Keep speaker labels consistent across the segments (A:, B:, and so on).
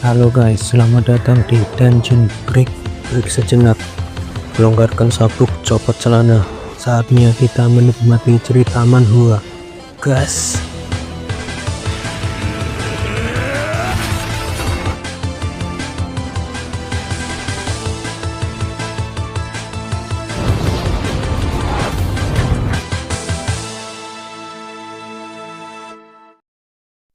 A: Halo guys, selamat datang di Dungeon Break. Break sejenak, longgarkan sabuk, copot celana. Saatnya kita menikmati cerita manhwa. Gas.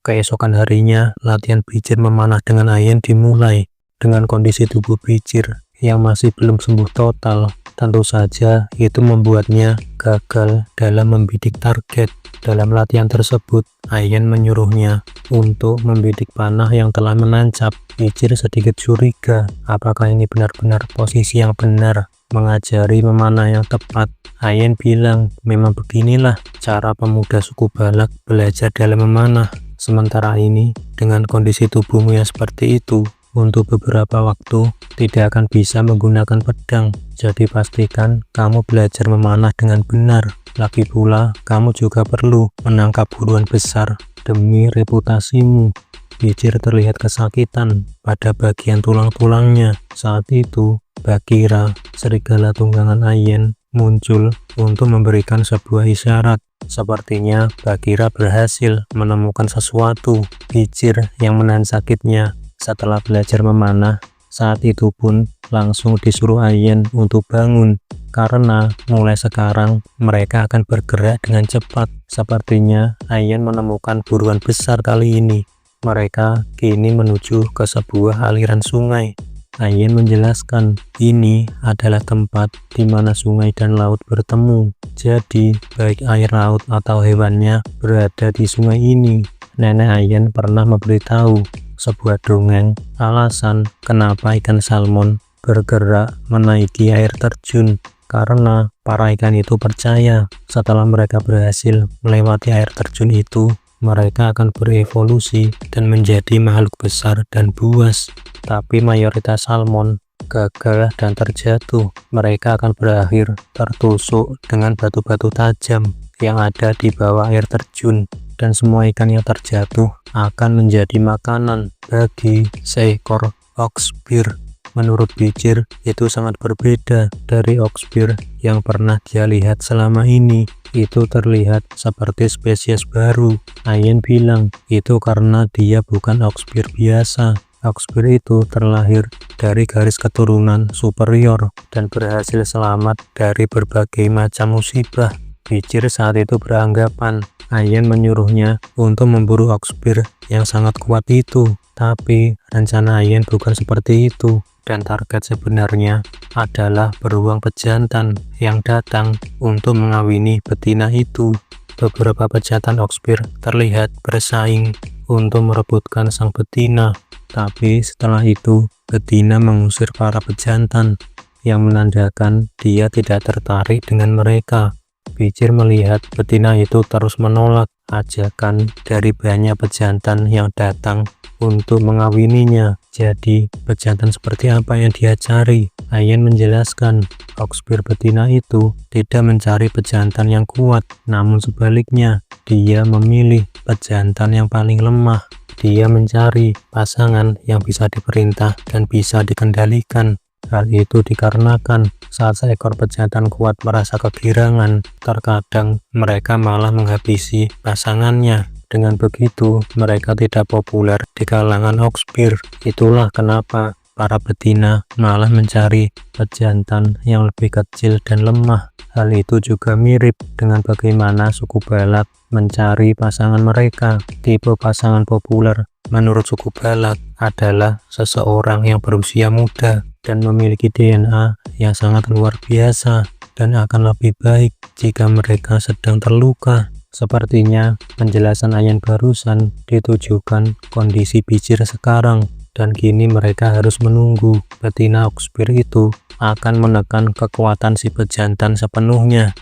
A: Keesokan harinya, latihan Bijir memanah dengan Ayen dimulai. Dengan kondisi tubuh Bijir yang masih belum sembuh total, tentu saja itu membuatnya gagal dalam membidik target. Dalam latihan tersebut, Ayen menyuruhnya untuk membidik panah yang telah menancap. Bijir sedikit curiga, apakah ini benar-benar posisi yang benar, mengajari memanah yang tepat. Ayen bilang, memang beginilah cara pemuda suku Balak belajar dalam memanah. Sementara ini, dengan kondisi tubuhmu yang seperti itu, untuk beberapa waktu tidak akan bisa menggunakan pedang. Jadi pastikan kamu belajar memanah dengan benar. Lagi pula, kamu juga perlu menangkap buruan besar demi reputasimu. Bijir terlihat kesakitan pada bagian tulang-tulangnya. Saat itu, Bagheera, serigala tunggangan Ayen, muncul untuk memberikan sebuah isyarat. Sepertinya Bagheera berhasil menemukan sesuatu. Bijir yang menahan sakitnya setelah belajar memanah saat itu pun langsung disuruh Ayen untuk bangun, karena mulai sekarang mereka akan bergerak dengan cepat. Sepertinya Ayen menemukan buruan besar kali ini. Mereka kini menuju ke sebuah aliran sungai. Ayen menjelaskan, ini adalah tempat di mana sungai dan laut bertemu. Jadi, baik air laut atau hewannya berada di sungai ini. Nenek Ayen pernah memberitahu sebuah dongeng alasan kenapa ikan salmon bergerak menaiki air terjun. Karena para ikan itu percaya setelah mereka berhasil melewati air terjun itu, mereka akan berevolusi dan menjadi makhluk besar dan buas. Tapi mayoritas salmon gagal dan terjatuh. Mereka akan berakhir tertusuk dengan batu-batu tajam yang ada di bawah air terjun. Dan semua ikan yang terjatuh akan menjadi makanan bagi seekor oxbear. Menurut Bijir, itu sangat berbeda dari oxbear yang pernah dia lihat selama ini. Itu terlihat seperti spesies baru. Ayen bilang, itu karena dia bukan oxbear biasa. Oxbear itu terlahir dari garis keturunan superior dan berhasil selamat dari berbagai macam musibah. Bijir saat itu beranggapan Ayen menyuruhnya untuk memburu oxbear yang sangat kuat itu. Tapi rencana Ayen bukan seperti itu. Dan target sebenarnya adalah beruang pejantan yang datang untuk mengawini betina itu. Beberapa pejantan oxbear terlihat bersaing untuk merebutkan sang betina. Tapi setelah itu, betina mengusir para pejantan, yang menandakan dia tidak tertarik dengan mereka. Bijir melihat betina itu terus menolak ajakan dari banyak pejantan yang datang untuk mengawininya. Jadi, pejantan seperti apa yang dia cari? Ayen menjelaskan, oxbear betina itu tidak mencari pejantan yang kuat, namun sebaliknya, dia memilih pejantan yang paling lemah. Dia mencari pasangan yang bisa diperintah dan bisa dikendalikan. Hal itu dikarenakan saat seekor pejantan kuat merasa kegirangan, terkadang mereka malah menghabisi pasangannya. Dengan begitu, mereka tidak populer di kalangan oxbear. Itulah kenapa para betina malah mencari pejantan yang lebih kecil dan lemah. Hal itu juga mirip dengan bagaimana suku Balak mencari pasangan mereka. Tipe pasangan populer menurut suku Balak adalah seseorang yang berusia muda dan memiliki DNA yang sangat luar biasa dan akan lebih baik jika mereka sedang terluka. Sepertinya penjelasan Ayen barusan ditujukan kondisi Bijir sekarang, dan kini mereka harus menunggu betina oxbear itu akan menekan kekuatan si pejantan sepenuhnya.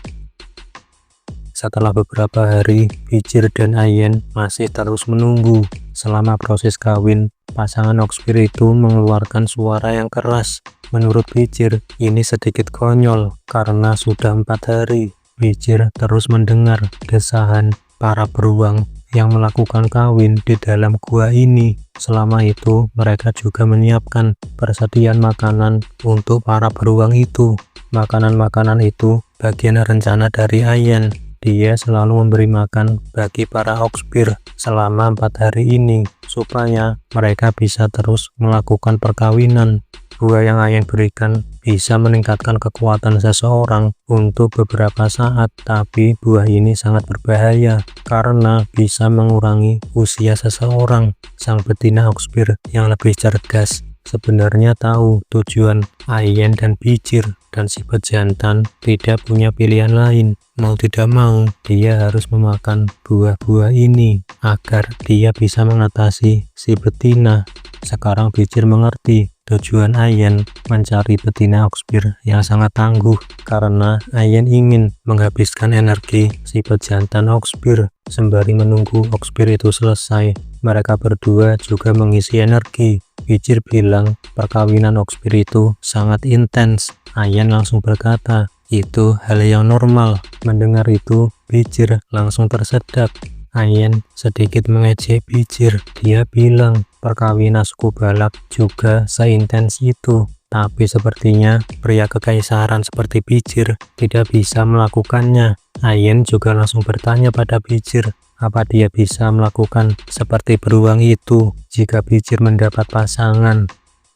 A: Setelah beberapa hari, Bijir dan Ayen masih terus menunggu. Selama proses kawin, pasangan oxbear itu mengeluarkan suara yang keras. Menurut Bijir, ini sedikit konyol karena sudah 4 hari. Bijir terus mendengar desahan para beruang yang melakukan kawin di dalam gua ini. Selama itu, mereka juga menyiapkan persediaan makanan untuk para beruang itu. Makanan-makanan itu bagian rencana dari Ayen. Dia selalu memberi makan bagi para Oxpear selama 4 hari ini, supaya mereka bisa terus melakukan perkawinan. Buah yang Ayen berikan bisa meningkatkan kekuatan seseorang untuk beberapa saat, tapi buah ini sangat berbahaya karena bisa mengurangi usia seseorang. Sang betina Oxpear yang lebih cerdas sebenarnya tahu tujuan Ayen dan Pichir, dan si pejantan tidak punya pilihan lain. Mau tidak mau, dia harus memakan buah-buah ini agar dia bisa mengatasi si betina. Sekarang Pichir mengerti tujuan Ayen mencari betina Oxpear yang sangat tangguh, karena Ayen ingin menghabiskan energi si pejantan Oxpear. Sembari menunggu Oxpear itu selesai, mereka berdua juga mengisi energi. Pichir bilang perkawinan Oxpear itu sangat intens. Ayen langsung berkata, itu hal yang normal. Mendengar itu, Pichir langsung tersedak. Ayen sedikit mengejek Pichir. Dia bilang perkawinan suku Balak juga seintens itu. Tapi sepertinya pria kekaisaran seperti Pichir tidak bisa melakukannya. Ayen juga langsung bertanya pada Pichir, apa dia bisa melakukan seperti beruang itu jika Pichir mendapat pasangan.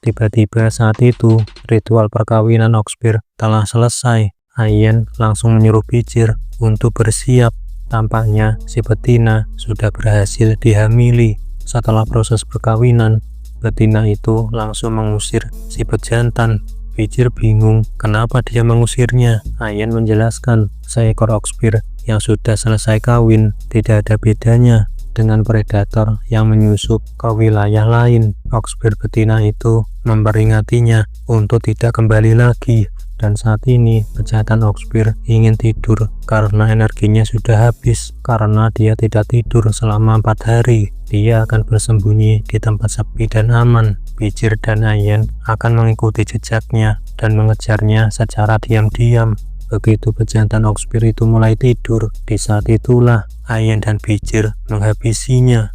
A: Tiba-tiba saat itu, ritual perkawinan Oxpear telah selesai. Ayen langsung menyuruh Pichir untuk bersiap. Tampaknya si betina sudah berhasil dihamili. Setelah proses perkawinan, betina itu langsung mengusir si pejantan. Pichir bingung kenapa dia mengusirnya. Ayen menjelaskan seekor Oxpear yang sudah selesai kawin tidak ada bedanya dengan predator yang menyusup ke wilayah lain. Oxpear betina itu memperingatinya untuk tidak kembali lagi. Dan saat ini pejantan Oxpear ingin tidur karena energinya sudah habis. Karena dia tidak tidur selama 4 hari, dia akan bersembunyi di tempat sepi dan aman. Pichir dan Ayen akan mengikuti jejaknya dan mengejarnya secara diam-diam. Begitu pejantan Oxpear itu mulai tidur, di saat itulah Ayen dan Pichir menghabisinya.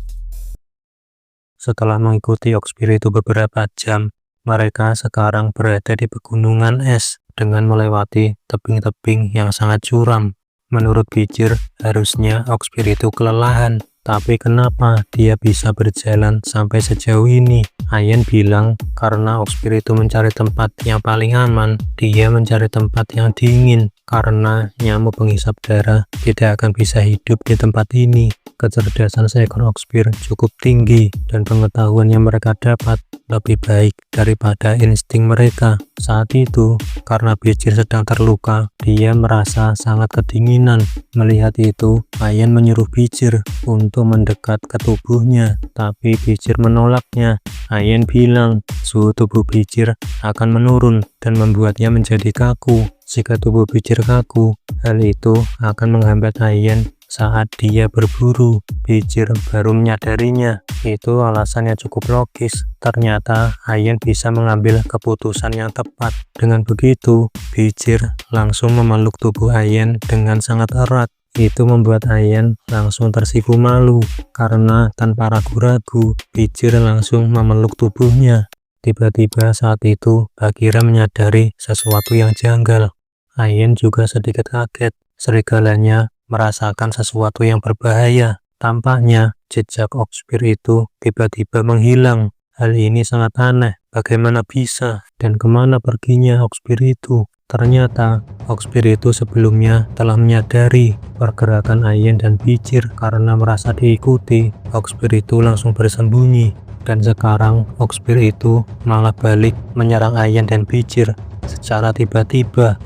A: Setelah mengikuti Oxpear itu beberapa jam, mereka sekarang berada di pegunungan es dengan melewati tebing-tebing yang sangat curam. Menurut Pichir, harusnya Oxpear itu kelelahan, tapi kenapa dia bisa berjalan sampai sejauh ini? Ayen bilang karena Oxpear itu mencari tempat yang paling aman. Dia mencari tempat yang dingin karena nyamuk penghisap darah tidak akan bisa hidup di tempat ini. Kecerdasan seekor Oxpear cukup tinggi dan pengetahuan yang mereka dapat lebih baik daripada insting mereka. Saat itu, karena Pichir sedang terluka, dia merasa sangat kedinginan. Melihat itu, Ayen menyuruh Pichir untuk mendekat ke tubuhnya, tapi Pichir menolaknya. Ayen bilang suhu tubuh Pichir akan menurun dan membuatnya menjadi kaku. Jika tubuh Pichir kaku, hal itu akan menghambat Ayen saat dia berburu. Pichir baru menyadarinya. Itu alasannya cukup logis. Ternyata Ayen bisa mengambil keputusan yang tepat. Dengan begitu, Pichir langsung memeluk tubuh Ayen dengan sangat erat. Itu membuat Ayen langsung tersipu malu karena tanpa ragu-ragu Pichir langsung memeluk tubuhnya. Tiba-tiba saat itu Bagheera menyadari sesuatu yang janggal. Ayen juga sedikit kaget. Serigalanya merasakan sesuatu yang berbahaya. Tampaknya jejak Oxpear itu tiba-tiba menghilang. Hal ini sangat aneh. Bagaimana bisa dan kemana perginya Oxpear itu? Ternyata Oxpear itu sebelumnya telah menyadari pergerakan Ayen dan Pichir. Karena merasa diikuti, Oxpear itu langsung bersembunyi. Dan sekarang Oxpear itu malah balik menyerang Ayen dan Pichir secara tiba-tiba.